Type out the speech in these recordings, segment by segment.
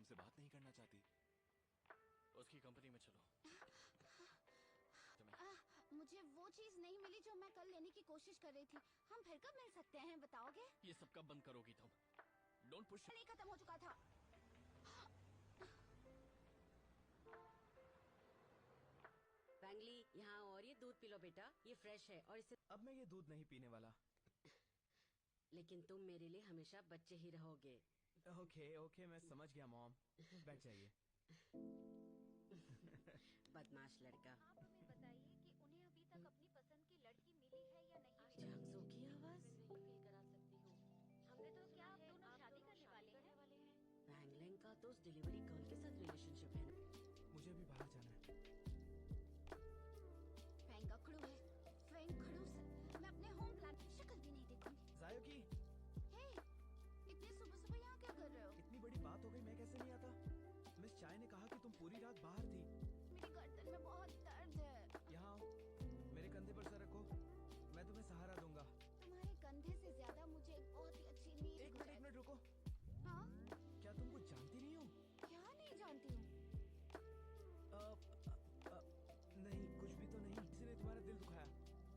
तुमसे बात नहीं करना चाहती? उसकी कंपनी में चलो। मुझे वो चीज नहीं मिली जो मैं कल लेने की कोशिश कर रही थी। हम फिर कब मिल सकते हैं, बताओगे? ये सब कब बंद करोगी तुम? Don't push. नहीं, खत्म हो चुका था। वैंगली, यहाँ और ये दूध पी लो बेटा, ये फ्रेश है और इसे। अब मैं ये दूध नहीं पीने वाला। लेकिन तुम मेरे लिए हमेशा बच्चे ही रहोगे। ओके ओके, मैं समझ गया मॉम। बैठ जाइए। बदमाश लड़का। आप हमें बताइए कि उन्हें अभी तक अपनी पसंद की लड़की मिली है या नहीं मिली? चांगसो की आवाज। नहीं फील करा सकती हूँ। हमने तो क्या आप दोनों शादी करने वाले हैं? वैंगलिंग का तो उस डिलीवरी गर्ल के साथ रिलेशनशिप है ना। मुझे भी बाहर जाना है। फैंग अकड़ू है, फैंग खड़ूस है। मैं अपने होम प्लान की शक्ल भी नहीं देखूंगी। जायोकी, हे, इतनी सुबह सुबह यहाँ क्या कर रहे हो? इतनी बड़ी बात हो गई, मैं कैसे नहीं आता? मिस चाय ने कहा कि तुम पूरी रात बाहर थी। मेरी गर्दन में बहुत दर्द है। यहाँ आओ, मेरे कंधे पर सर रखो, मैं तुम्हें सहारा दूंगा। तुम्हारे कंधे से ज्यादा मुझे एक बहुत ही अच्छी नींद। एक मिनट रुको। हाँ? क्या तुम कुछ जानती नहीं हो? क्या नहीं जानती हूँ? नहीं, कुछ भी तो नहीं। किसी ने तुम्हारा दिल दुखाया,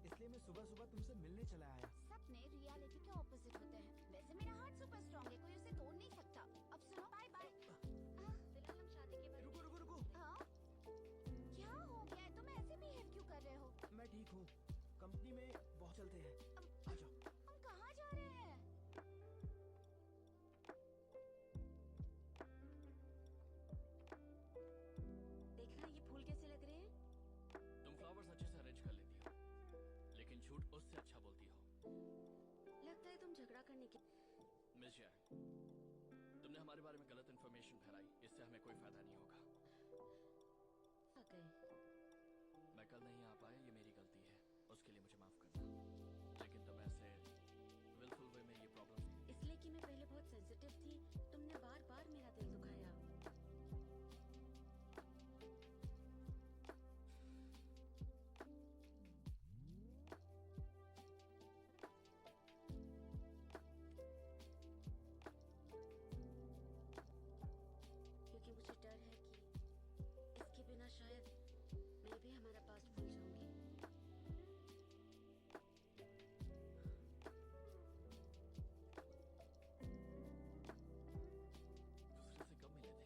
इसलिए मैं सुबह सुबह तुमसे मिलने चला आया। सपने रियलिटी के ऑपोजिट होते हैं। वैसे मेरा हार्ट सुपर स्ट्रांग है, कोई उसे तोड़ नहीं सकता। अब सुनो, बाय बाय। फिलहाल हम शादी के बारे में। रुको। हाँ? क्या हो गया है? तुम ऐसे बिहेव क्यों कर रहे हो? मैं ठीक हूँ, कंपनी में बहुत चलते हैं। आ जाओ। हम कहाँ जा रहे हैं? देखना ये फूल कैसे लग रहे हैं। तुम फ्लावर्स अच्छे से अरेंज कर लेती हो, लेकिन झूठ उससे अच्छा बोलती हो। लगता है तुम झगड़ा करने की। मिस जैंग, तुमने हमारे बारे में गलत इन्फॉर्मेशन फैलाई, इससे हमें कोई फायदा नहीं होगा। मैं कल नहीं आ पाया, ये मेरी गलती है, उसके लिए मुझे माफ करना। लेकिन तुम ऐसे विलफुल वे में ये प्रॉब्लम। इसलिए कि मैं पहले बहुत सेंसिटिव थी, तुमने बार बार मेरा दिल दुखाया। क्योंकि मुझे डर है कि इसके बिना शायद मैं भी हमारा पास्ट भूल जाऊंगी। दूसरे से कब मिले थे?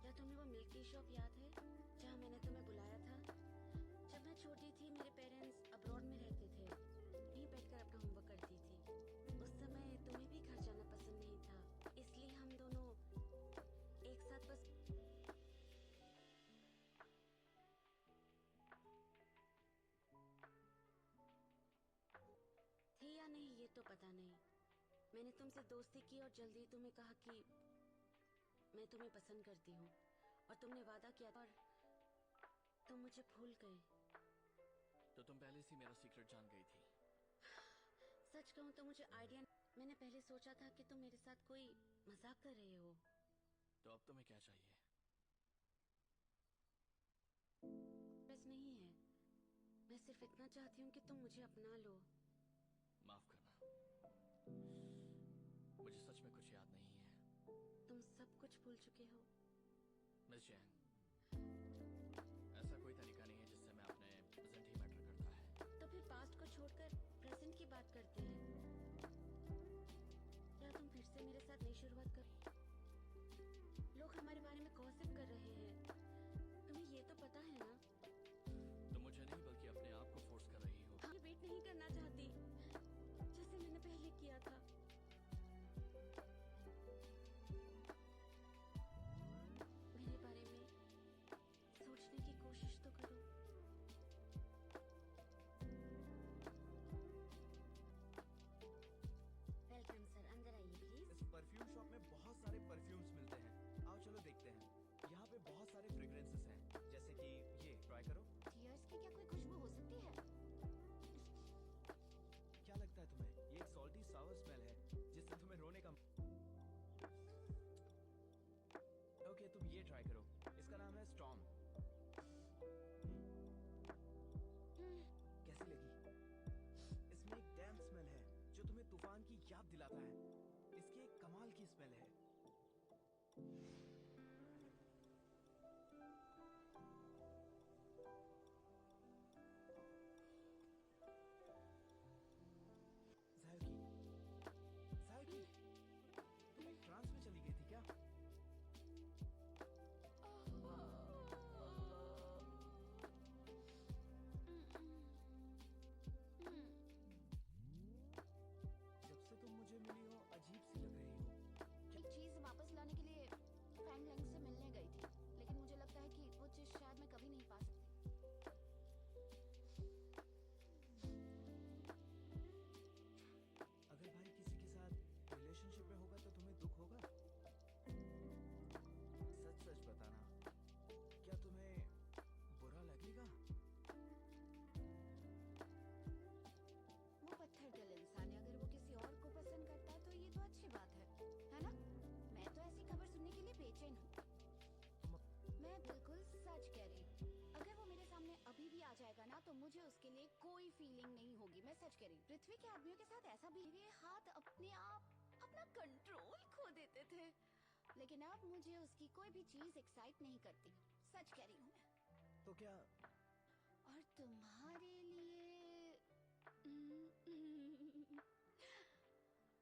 क्या तुम्हें वो मिल्क टी शॉप याद है जहाँ मैंने तुम्हें बुलाया था? जब मैं छोटी थी, मेरे पेरेंट्स अब्रॉड में रहते थे, यहीं बैठकर अपना होमवर्क करती थी। उस समय तुम्हें भी घर जाना पसंद नहीं था, इसलिए हम दोनों एक साथ बस। थे या नहीं ये तो पता नहीं। मैंने तुमसे दोस्ती की और जल्दी ही तुम्हें कहा कि मैं तुम्हें पसंद करती हूँ, और तुमने वादा किया पर तुम मुझे भूल गए। तो तुम पहले से मेरा सीक्रेट जान गई थी। सच कहूँ तो मुझे आइडिया। मैंने पहले सोचा था कि तुम मेरे साथ कोई मजाक कर रहे हो। तो अब तुम्हें क्या चाहिए? बस नहीं है, मैं सिर्फ इतना चाहती हूँ कि तुम मुझे अपना लो। माफ करना, मुझे सच में कुछ याद नहीं है। तुम सब कुछ भूल चुके हो। मिस जैंग, ऐसा कोई तरीका नहीं है जिससे मैं अपने प्रेजेंट ही मैटर करता है। तो फिर पास्ट को छोड़कर प्रेजेंट की बात करते हैं। क्या तुम फिर से मेरे साथ नई शुरुआत कर? लोग हमारे बारे में गॉसिप कर रहे हैं, तुम्हें ये तो पता है ना? तुम मुझे नहीं बल्कि अपने आप को फोर्स कर रही हो। हाँ, वेट नहीं करना चाहती जैसे मैंने पहले किया था। मेरे बारे में सोचने की कोशिश तो करो। वेलकम सर, अंदर आइए प्लीज। इस परफ्यूम शॉप में बहुत सारे परफ्यूम्स मिलते हैं, आओ चलो देखते हैं। यहाँ पे बहुत सारे फ्रेग्रेंसेस हैं, जैसे कि ये ट्राई करो। टीयर्स की क्या कोई खुशबू हो सकती है? क्या लगता है तुम्हें? ये एक सॉल्टी सावर स्मेल है जिससे तुम्हें रोने का। ओके, तुम ये ट्राई करो, इसका नाम है स्टॉर्म। कैसी लगी? इसमें एक डैम्प स्मेल है जो तुम्हें तूफान की याद दिलाता है। इसकी एक कमाल की स्मेल है। सच कह रही, पृथ्वी के आदमियों के साथ ऐसा भी मेरे हाथ अपने आप अपना कंट्रोल खो देते थे, लेकिन अब मुझे उसकी कोई भी चीज एक्साइट नहीं करती। सच कह रही हूँ मैं। तो क्या और तुम्हारे लिए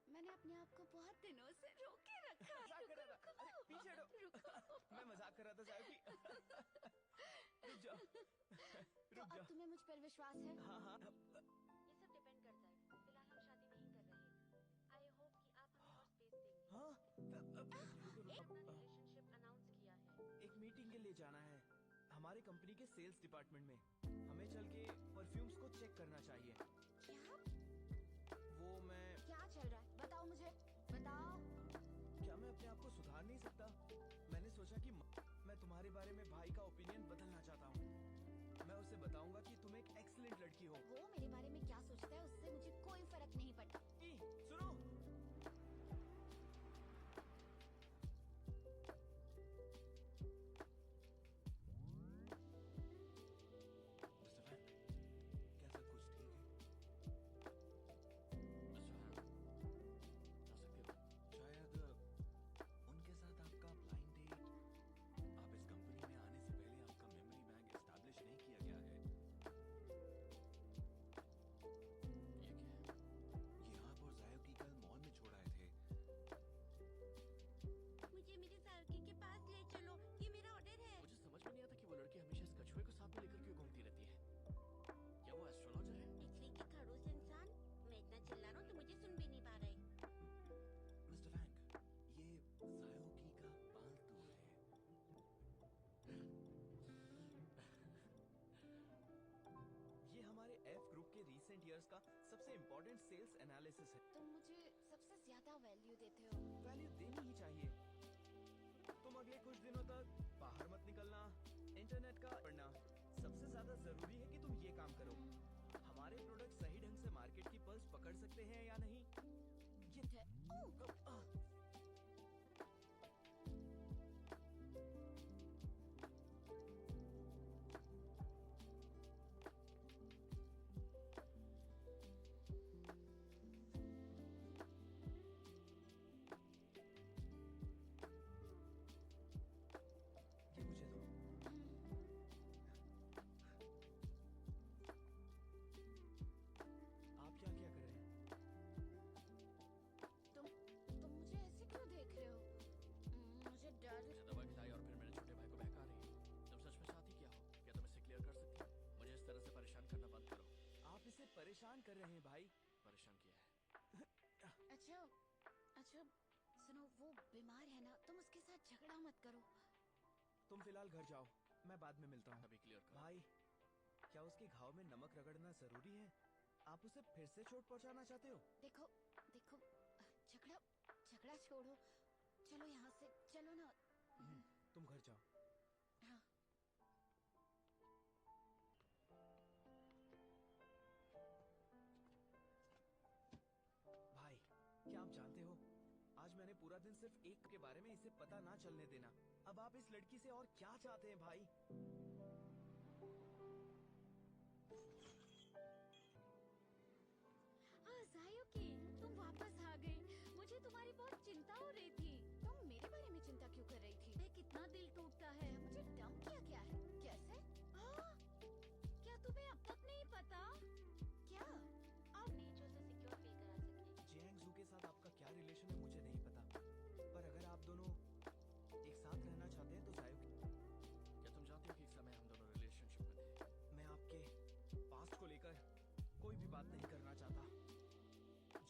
मैंने अपने आप को बहुत दिनों से रोके रखा है। मजाक कर रहा था। अरे पीछे हटो। मैं मजाक कर रहा था सायोकी। रुक जाओ। तो रुक अब जाओ। तुम्हें मुझ पर विश्वास है? हाँ हाँ। ये सब डिपेंड करता है। फिलहाल हम शादी नहीं कर रहे। आई होप कि आप हमें और स्पेस देंगे। हाँ हमने अपना रिलेशनशिप अनाउंस किया है। एक मीटिंग के लिए जाना है हमारे कंपनी के सेल्स डिपार्टमेंट में। हमें चल के परफ्यूम्स को चेक करना चाहिए। क्या वो मैं क्या चल रहा है? बताओ मुझे, बताओ। क्या मैं अपने आप को सुधार नहीं सकता? मैंने सोचा कि मैं तुम्हारे बारे में भाई का ओपिनियन बदलना चाहता हूँ। मैं उसे बताऊंगा कि तुम एक एक्सीलेंट लड़की हो। वो मेरे बारे में क्या सोचता है उससे मुझे कोई फर्क नहीं पड़ता। सुनो। मुझे मेरे सारकी के पास ले चलो, ये मेरा ऑर्डर है। मुझे समझ में नहीं आता कि वो लड़की हमेशा इस कछुए को साथ में लेकर क्यों घूमती रहती है। क्या वो एस्ट्रोलॉजर है? पिछले के खड़ूस इंसान, मैं इतना चिल्ला रहा हूँ तो मुझे सुन भी नहीं पा रहे। मिस्टर वैंग, ये सायोकी का पालतू है। ये हमारे एफ ग्रुप के रीसेंट इयर्स का सबसे इम्पोर्टेंट सेल्स एनालिसिस है। तुम मुझे सबसे ज्यादा वैल्यू देते हो। वैल्यू देनी ही चाहिए। तुम अगले कुछ दिनों तक बाहर मत निकलना, इंटरनेट का पढ़ना। सबसे ज्यादा जरूरी है कि तुम ये काम करो। हमारे प्रोडक्ट सही ढंग से मार्केट की पल्स पकड़ सकते हैं या नहीं, ये ये मुझे दो। आप क्या क्या कर रहे हैं? तुम मुझे ऐसे क्यों देख रहे हो? मुझे डर। मुझे दवा खिलाई और फिर मेरे छोटे भाई को बहका रही हो। तुम सच में साथी क्या हो? क्या तुम इसे क्लियर कर सकती हो? मुझे इस तरह से परेशान करना बंद करो। आप इसे परेशान कर रहे हैं भाई। परेशान किया है। अच्छा अच्छा, सुनो, वो बीमार है ना, तुम उसके साथ झगड़ा मत करो। तुम फिलहाल घर जाओ, मैं बाद में मिलता हूँ। अभी क्लियर करो। भाई, क्या उसके घाव में नमक रगड़ना जरूरी है? आप उसे फिर से चोट पहुंचाना चाहते हो? देखो देखो, झगड़ा झगड़ा छोड़ो, चलो यहाँ से, चलो ना। तुम घर जाओ। हाँ। भाई, क्या आप जानते हो, आज मैंने पूरा दिन सिर्फ एक के बारे में इसे पता ना चलने देना। अब आप इस लड़की से और क्या चाहते हैं भाई? हाँ सायोकी, तुम वापस आ गई। मुझे तुम्हारी बहुत चिंता हो रही थी। तुम मेरे बारे में चिंता क्यों कर रही थी? मैं कितना दिल टूटता है। मुझे डंप किया गया है। कैसे? हाँ, क्या तुम्हें अब तक नहीं पता? क्या? आप नेचर से सिक्योर पे करा सके। जियांग के साथ आपका क्या रिलेशन है मुझे नहीं पता, पर अगर आप दोनों एक साथ रहना चाहते हैं तो सायोकी, क्या तुम जानते हो कि एक समय हम दोनों रिलेशनशिप में थे? मैं आपके पास्ट को लेकर कोई भी बात नहीं करना चाहता।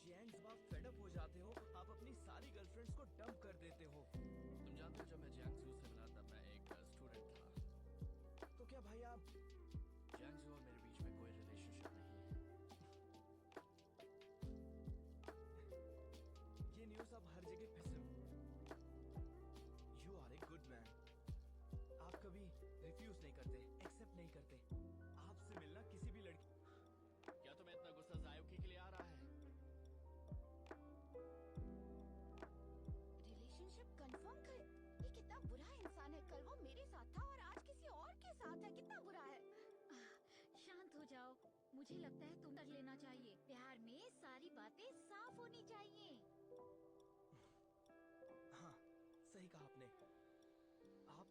जियांग, जब आप फेडअप हो जाते हो, आप अपनी सारी गर्लफ्रेंड्स को डंप कर देते हो। तुम जानते हो जब मैं जियांगजू से मिला तब मैं एक स्टूडेंट था। तो क्या भाई आप जियांगजू और मेरे बीच में कोई रिलेशनशिप नहीं है। ये न्यूज़ आप हर जगह फैसे हो। You are a good man. आप कभी रिफ्यूज नहीं करते, एक्सेप्ट नहीं करते। आपसे मिलना किसी भी लड़की। क्या तुम्हें इतना गुस्सा सायोकी के लिए आ रहा है? रिलेशनशिप कंफर्म कर? ये कितना बुरा इंसान है। कल वो मेरे साथ था और आज किसी और के साथ है। कितना बुरा है। शांत हो जाओ। मुझे लगता है तुम कर लेना चाहिए। प्यार चाहिए। हाँ, सही कहा आपने। आप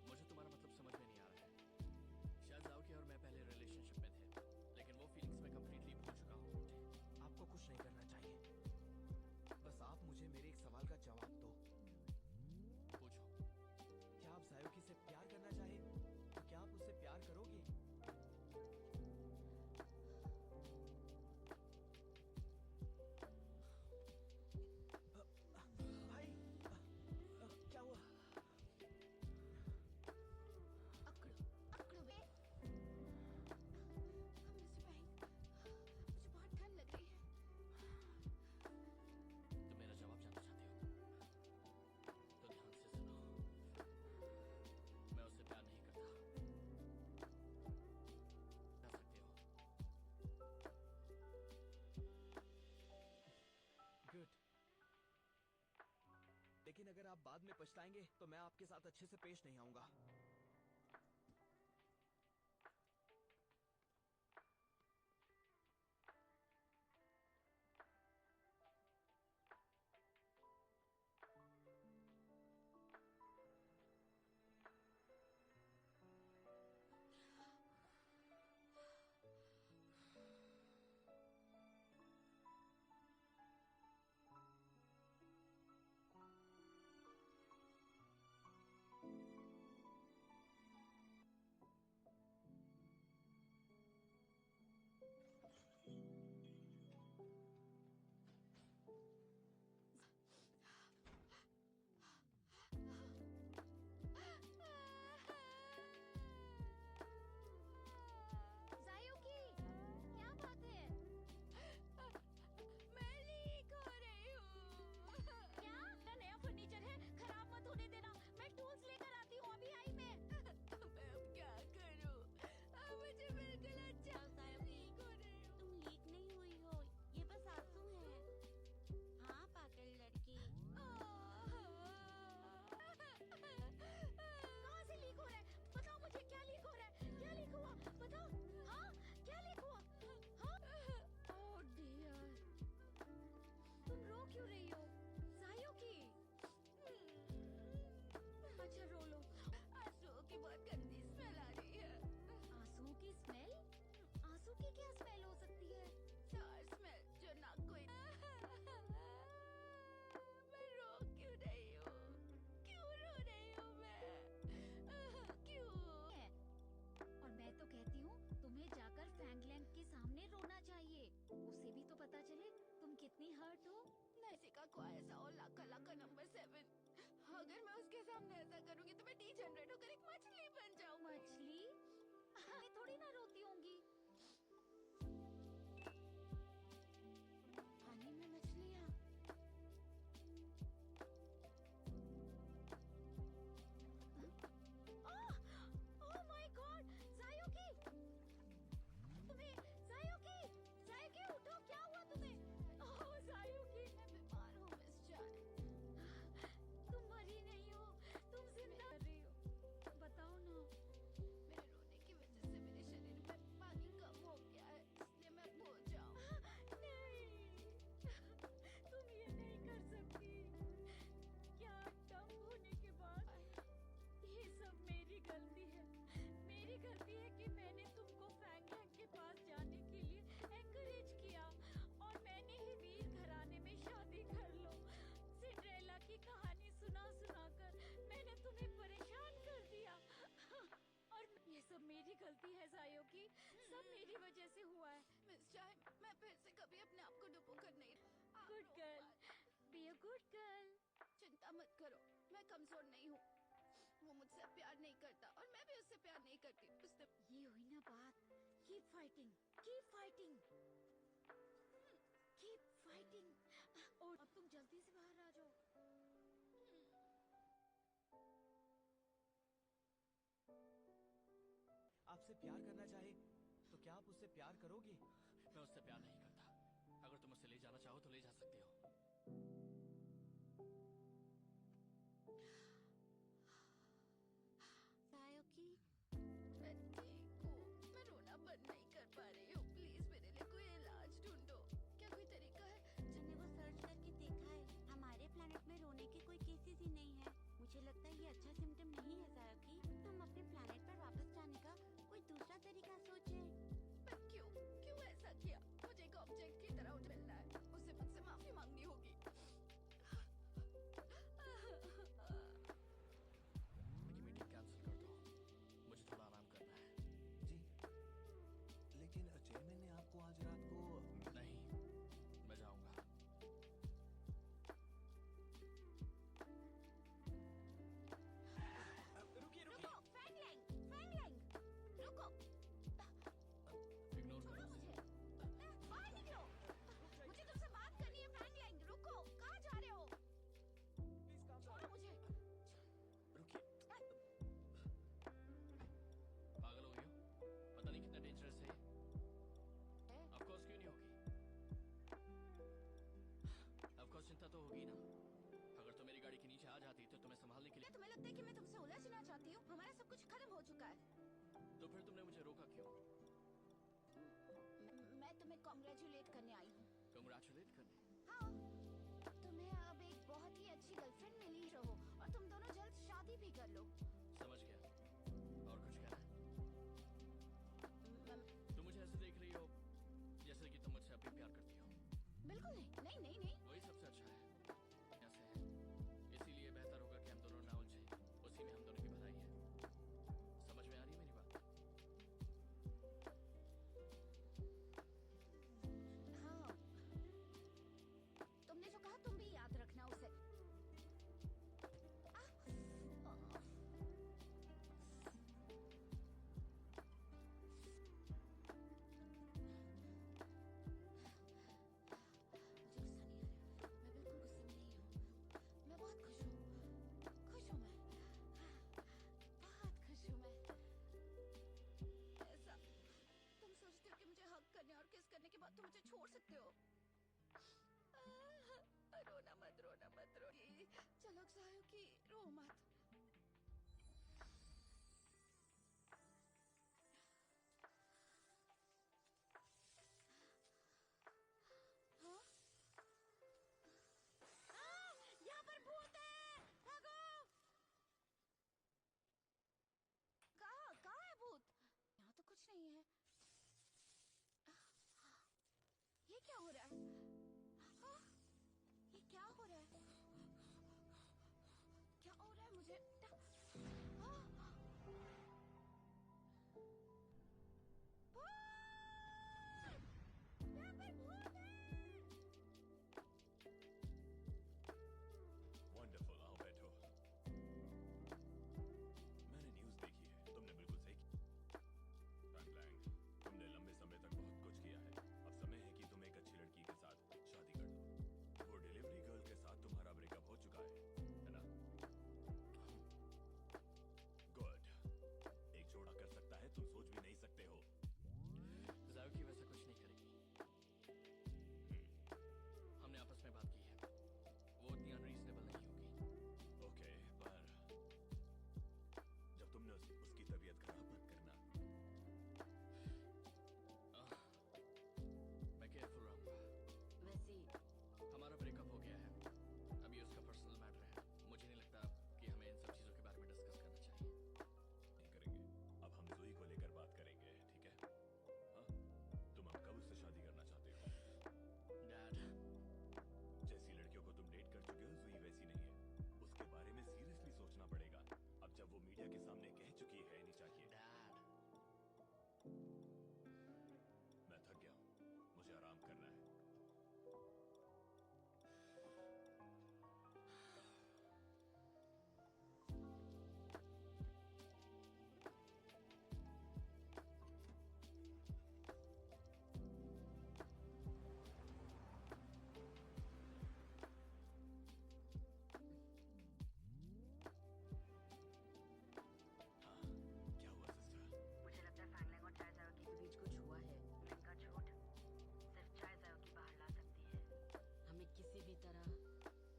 मुझे तुम्हारा मतलब समझ में नहीं आ रहा है। शायद जाओकी और मैं पहले रिलेशनशिप में थे, लेकिन वो फीलिंग्स मैं कंप्लीटली भूल चुका हूँ। आपको कुछ नहीं करना चाहिए। बस आप मुझे मेरे एक सवाल का जवाब दो। पूछो। क्या आप जायोकी से प्यार करना चाहे तो क्या आप उससे प्यार करोगे? भाई, क्या हुआ? अकड़ो अकड़ो बे। मिस्टर बैंक, मुझे बहुत ठंड लग रही है। तुम मेरा जवाब जानना चाहते हो तो ध्यान से सुनो। मैं उससे प्यार नहीं करता। जा सकते हो। गुड। लेकिन अगर आप बाद में पछताएंगे तो मैं आपके साथ अच्छे से पेश नहीं आऊंगा। जायोकी, क्या बात है? मैं लीक हो रही हूँ। क्या? मेरा नया फर्नीचर है, खराब मत होने देना। मैं टूल्स लेकर आती हूँ, अभी आई मैं। मैं अब क्या करूँ? मुझे बिल्कुल अच्छा लीक हो रही हूँ। तुम लीक नहीं हुई हो, ये बस आंसू है। हाँ पागल लड़की। कहाँ से लीक हो रहा है? बताओ मुझे, क्या लीक हो रहा है? क्या लीक हुआ? बताओ। हाँ, क्या लीक हुआ? हाँ? ओह डियर, तुम रो क्यों रही हो? जायोकी। अच्छा रो लो। आंसुओं की बहुत गंदी स्मेल आ रही है। आंसुओं की स्मेल? आंसू की क्या स्मेल हो सकती है? चार स्मेल जो नाक को मैं रो क्यों रही हूँ? क्यों रो रही हूँ मैं? क्यों? और मैं तो कहती हूँ तुम्हें जाकर फैंगलैंग के सामने रोना चाहिए। उसे भी तो पता चले तुम कितनी हर्ट हो। नैसिका को ऐसा और लाका नंबर 7। अगर मैं उसके सामने ऐसा करूंगी तो मैं डीजनरेट होकर एक मछली बन जाऊंगी। मछली? मैं थोड़ी ना रोती होंगी। पानी में मछलियाँ? Oh my God, जायोकी! जायोकी उठो, क्या हुआ तुम्हें? ओह जायोकी, मैं बीमार हूँ मिस जान। तुम मरी नहीं हो, तुम जिंदा कर रही हो। बताओ ना। मेरे रोने की वजह से मेरे शरीर में पानी कम हो गया है, इसलिए मैं खो जाऊँ। नहीं, तुम ये नहीं कर सकती। क्या डंप होने के बाद? ये सब मेरी गलती है। मेरी गलती है कि मैंने तुमको फैंगलैंग के पास जाने के लिए एनकरेज किया और मैंने ही वीर घराने में शादी कर लो। सिंड्रेला की कहानी सुना कर मैंने तुम्हें परेशान कर दिया। और ये सब मेरी गलती है जायोकी, सब मेरी वजह से हुआ है। मिस चाहे मैं फिर से कभी अपने आप को डुबोकर नहीं। Good girl, be a good girl. चिंता मत करो, मैं कमजोर नहीं हूँ। वो मुझसे प्यार नहीं करता और मैं भी उससे प्यार नहीं करती। उसने ये हुई ना बात। Keep fighting, keep fighting, keep fighting. और अब तुम जल्दी से बाहर आ जाओ। आपसे प्यार करना चाहे तो क्या आप उससे प्यार करोगे? मैं उससे प्यार नहीं करता। अगर तुम उसे ले जाना चाहो तो ले जा सकते हो। जायोकी, मैं ठीक हूँ। मैं रोना बंद नहीं कर पा रही हूँ। प्लीज मेरे लिए कोई इलाज ढूंढो। कंग्रेचुलेट करने आई हूँ। कंग्रेचुलेट करने। हाँ, तुम्हें अब एक बहुत ही अच्छी गर्लफ्रेंड मिली रहो और तुम दोनों जल्द शादी भी कर लो। समझ गया। और कुछ कहना है? तुम मुझे ऐसे देख रही हो जैसे कि तुम मुझसे अभी प्यार करती हो। बिल्कुल नहीं, नहीं नहीं नहीं। वही सबसे अच्छा है। ऐसे है, इसीलिए बेहतर होगा कि हम दोनों ना उलझे, उसी में हम दोनों की भलाई है। समझ में आ रही है मेरी बात? हाँ, तुमने जो कहा तुम भी याद रखना उसे। मुझे गुस्सा नहीं आ रहा। मैं बिल्कुल गुस्से में नहीं हूँ। मैं बहुत खुश हूँ। ऐसा तुम सोचते हो कि मुझे हग करने और किस करने के बाद तुम मुझे छोड़ सकते हो? रोना मत, रोना मत, रो। चलो सायुकी, रो मत। हाँ? यहाँ पर भूत है! भागो! कहाँ है भूत? यहाँ तो कुछ नहीं है। ये क्या हो रहा है? हाँ? ये क्या हो रहा है? क्या हो रहा है मुझे? हाँ? भूत! यहाँ पर भूत है! वंडरफुल, आओ बैठो। मैंने न्यूज़ देखी है, तुमने बिल्कुल सही किया। फैंग लैंग, तुमने लंबे समय तक बहुत कुछ किया है। अब समय है कि तुम एक अच्छी लड़की के साथ शादी कर लो। वो डिलीवरी गर्ल के साथ तुम्हारा ब्रेकअप हो चुका है ना? गुड। एक जोड़ा कर सकता है, तुम सोच भी नहीं सकते हो। जायुकी वैसा कुछ नहीं करेगी। हमने आपस में बात की है, वो उतनी अनरीजनेबल नहीं होगी। ओके, पर जब तुमने उसकी तबीयत खराब मत करना। मैं केयरफुल रहूंगा। वैसे हमारा ब्रेकअप हो गया है, अब ये उसका पर्सनल मैटर है। मुझे नहीं लगता कि हमें इन सब चीज़ों के बारे में डिस्कस करना चाहिए। नहीं करेंगे। अब हम ज़ोई को लेकर बात करेंगे, ठीक है? हाँ? तुम अब कब उससे शादी करना चाहते हो? डैड, जैसी लड़कियों को तुम डेट कर चुके हो, ज़ोई वैसी नहीं है। उसके बारे में सीरियसली सोचना पड़ेगा। अब जब वो मीडिया के सामने कह चुकी है, नहीं चाहिए। डैड, मैं थक गया हूँ, मुझे आराम करना है। हाँ, क्या हुआ सिस्टर? मुझे लगता है फैंगलैंग और चाय जायोकी के बीच कुछ हुआ है। लिंग का झूठ सिर्फ चाय जायोकी बाहर ला सकती है। हमें किसी भी तरह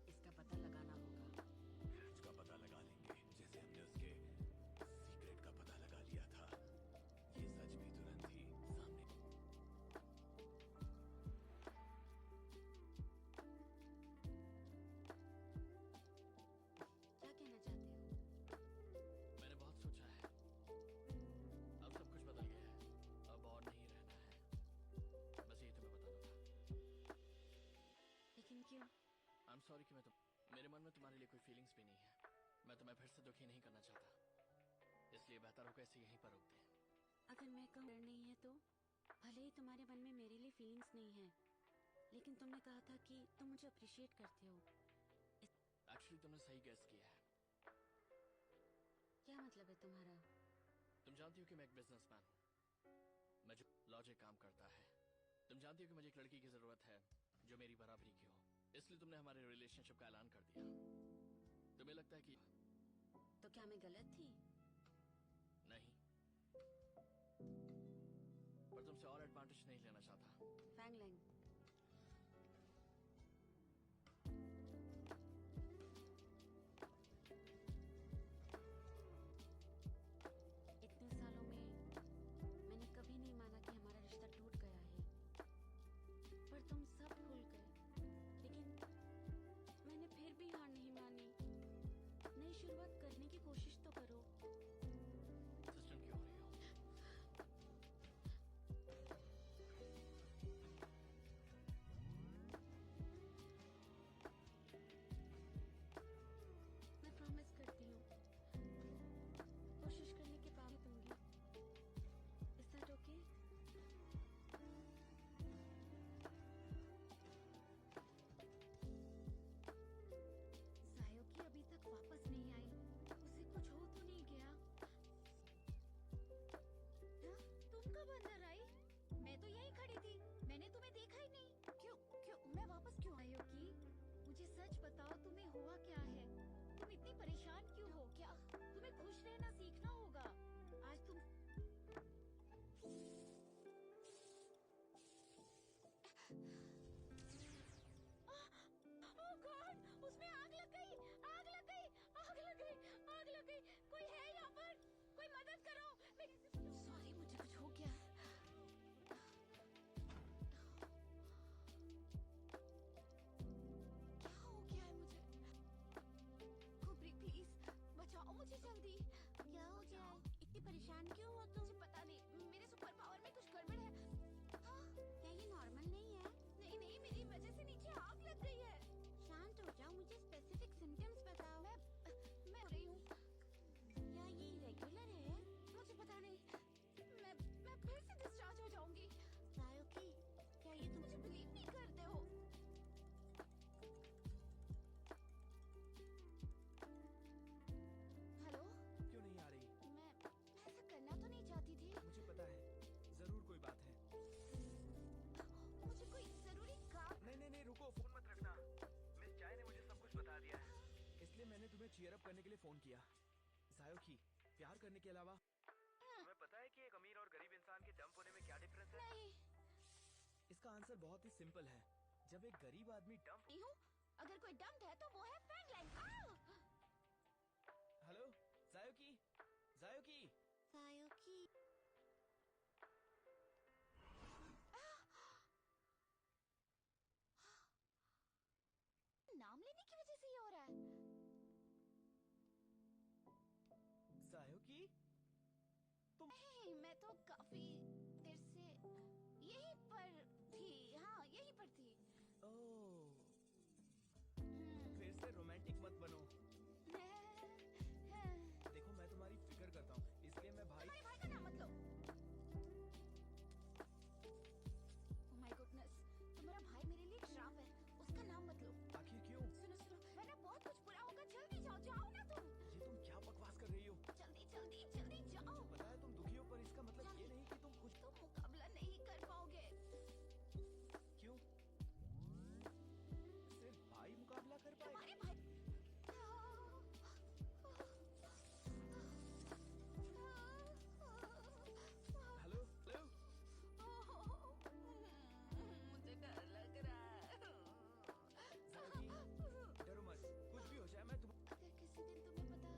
इसका पता लगाना होगा। सच का पता लगा लेंगे, जैसे हमने उसके सीक्रेट का पता लगा लिया था। ये सच भी तुरंत ही सामने। क्या कहना चाहते हो? मैंने बहुत सोचा है। अब सब कुछ बदल गया है, अब और नहीं रहना है। बस यही तुम्हें बताना था। लेकिन क्यों? आई एम सॉरी कि मेरे मन में तुम्हारे लिए कोई फीलिंग्स भी नहीं है। मैं तुम्हें फिर से दुखी नहीं करना चाहता, इसलिए बेहतर होगा इसे यहीं पर रोक दें। अगर मैं कहूँ डर नहीं है तो? भले ही तुम्हारे मन में मेरे लिए फीलिंग्स नहीं है, लेकिन तुमने कहा था कि तुम मुझे अप्रिशिएट करते हो। एक्चुअली तुमने सही गेस किया है। क्या मतलब है तुम्हारा? तुम जानती हो कि मैं एक बिजनेसमैन हूँ, मैं जो लॉजिक काम करता है। तुम जानती हो कि मुझे एक लड़की की जरूरत है जो मेरी बराबरी की हो, इसलिए तुमने हमारे रिलेशनशिप का ऐलान कर दिया। तुम्हें लगता है कि तो क्या मैं गलत थी? नहीं, पर तुमसे और एडवांटेज नहीं लेना चाहता। फैंगलैंग, इतने सालों में मैंने कभी नहीं माना कि हमारा रिश्ता टूट गया है। परेशान क्यों हो? क्या तुम्हें खुश रहना सीखना होगा? आज तुम ओह गॉड, उसमें आग लग गई, आग लग गई, आग लग गई, आग लग गई। कोई है यहाँ पर? कोई मदद करो। सॉरी, मुझे कुछ हो गया। क्या हो गया है मुझे? कुबरी प्लीज बचाओ मुझे जल्दी। क्या हो गया है? इतनी परेशान क्यों हो तुम? मुझे पता नहीं, मेरे सुपर पावर में कुछ गड़बड़ है। हाँ, क्या ये नॉर्मल नहीं है? नहीं नहीं, मेरी वजह से नीचे आग लग गई है। शांत हो जाओ, मुझे स्पेसिफिक सिम्टम्स बताओ। मैं हो रही हूँ। क्या ये रेगुलर है? मुझे पता नहीं, मैं फिर से डिस्चार्ज हो जाऊंगी। सायोकी, क्या ये तुम मुझे बिलीव नहीं करते हो। हेलो, क्यों नहीं आ रही? मैं ऐसा करना तो नहीं चाहती थी। मुझे पता है, जरूर कोई बात है। मुझे कोई जरूरी काम। नहीं, रुको, फोन मत रखना। मिस चाय ने मुझे सब कुछ बता दिया है, इसलिए मैंने तुम्हें चीयर अप करने के लिए फोन किया। सायोकी, प्यार करने के अलावा तुम्हें पता है कि एक अमीर और गरीब इंसान के डंप होने में क्या डिफरेंस है? नहीं इसका आंसर बहुत ही सिंपल है। जब एक गरीब आदमी डंप नहीं हूँ। अगर कोई डम्प है तो वो है फ्रैंकलिन। हेलो सायोकी, सायोकी। सायोकी, नाम लेने की वजह से ये हो रहा है। सायोकी, तुम नहीं, मैं तो काफी देर से यहीं पर थी। हाँ, यहीं पर थी। ओह, फिर से रोमांटिक मत बनो। देखो, मैं तुम्हारी फिक्र करता हूँ, इसलिए मैं भाई तुम्हारे भाई का नाम मत लो। Oh my goodness, तुम्हारा भाई मेरे लिए एक श्राप है। उसका नाम मत लो। आखिर क्यों? सुनो, वरना बहुत कुछ बुरा होगा। जल्दी जाओ, जाओ ना तुम। ये तुम क्या बकवास कर रही हो? जल्दी जल्दी जल्दी जाओ। पता है तुम दुखी हो, पर इसका मतलब ये नहीं कि तुम खुश। तुम मुकाबला नहीं कर पाओगे। क्यों? सिर्फ भाई मुकाबला कर पाएगा? तुम्हारे भाई हेलो हेलो, मुझे डर लग रहा है। सायोकी, डरो मत, कुछ भी हो जाए मैं तुम। अगर किसी दिन तुम्हें पता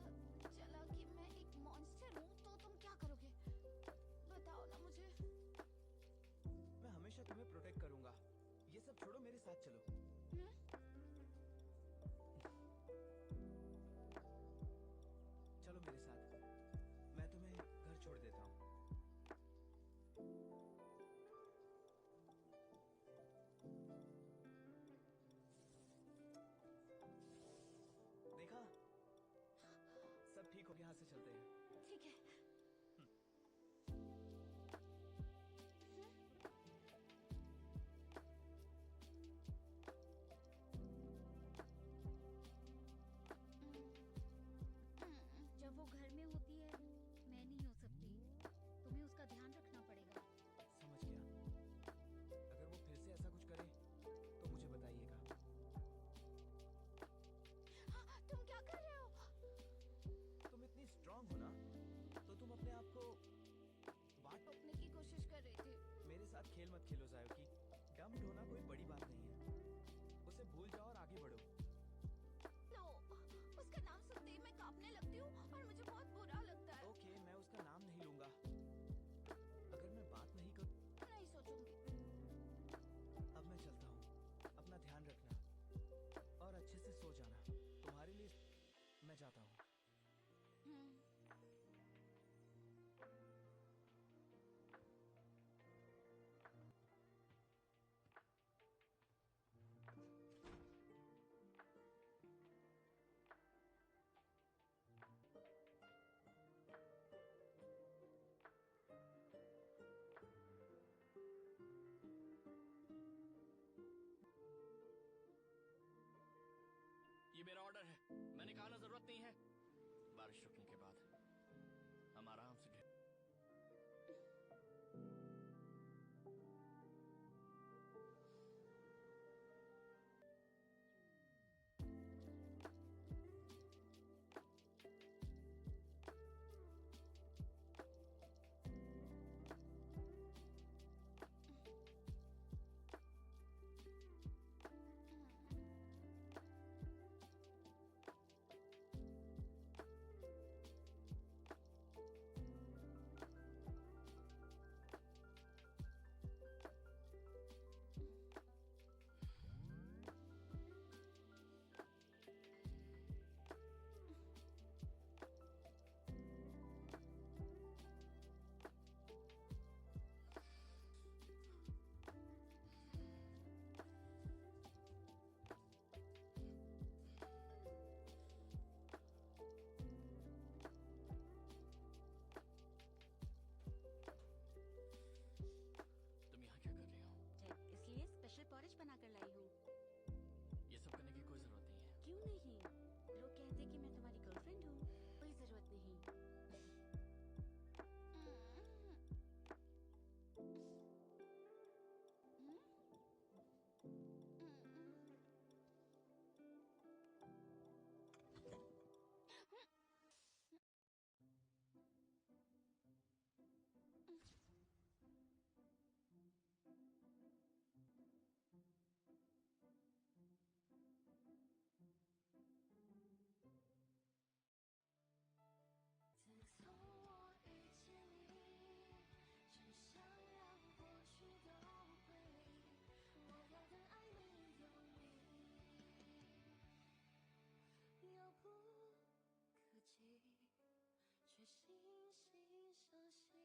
चला कि मैं एक मॉन्स्टर हूँ तो तुम क्या करोगे? बताओ ना मुझे। मैं हमेशा तुम्हें प्रोटेक्ट करूंगा। ये सब छोड़ो, मेरे साथ चलो। चलो मेरे साथ, मैं तुम्हें घर छोड़ देता हूँ। देखा, सब ठीक हो गया, यहाँ से चलते हैं। ठीक है। जब वो घर में होती है, मैं नहीं हो सकती। तुम्हें उसका ध्यान रखना पड़ेगा। समझ गया। अगर वो फिर से ऐसा कुछ करे तो मुझे बताइएगा। तुम क्या कर रहे हो? तुम इतनी स्ट्रांग हो ना, तो तुम अपने आप को बांट। रोकने की कोशिश कर रही थी। मेरे साथ खेल मत खेलो सायोकी। डम्प्ड होना कोई बड़ी बात नहीं है, उसे भूल जाओ और आगे बढ़ो। नो, उसका नाम सुनते ही मैं कांपने लगती हूँ और मुझे बहुत बुरा लगता है। ओके, मैं उसका नाम नहीं लूंगा। अगर मैं बात नहीं करूं, नहीं सोचूंगी। अब मैं चलता हूँ। अपना ध्यान रखना और अच्छे से सो जाना। तुम्हारे लिए मैं जाता हूँ। ये मेरा ऑर्डर है। मैंने कहा ना, जरूरत नहीं है। बारिश रुकने के बाद हम आराम से बात नहीं।自从我遇见你，只想让过去都归零。我要的爱没有你，遥不可及，却惺惺相惜。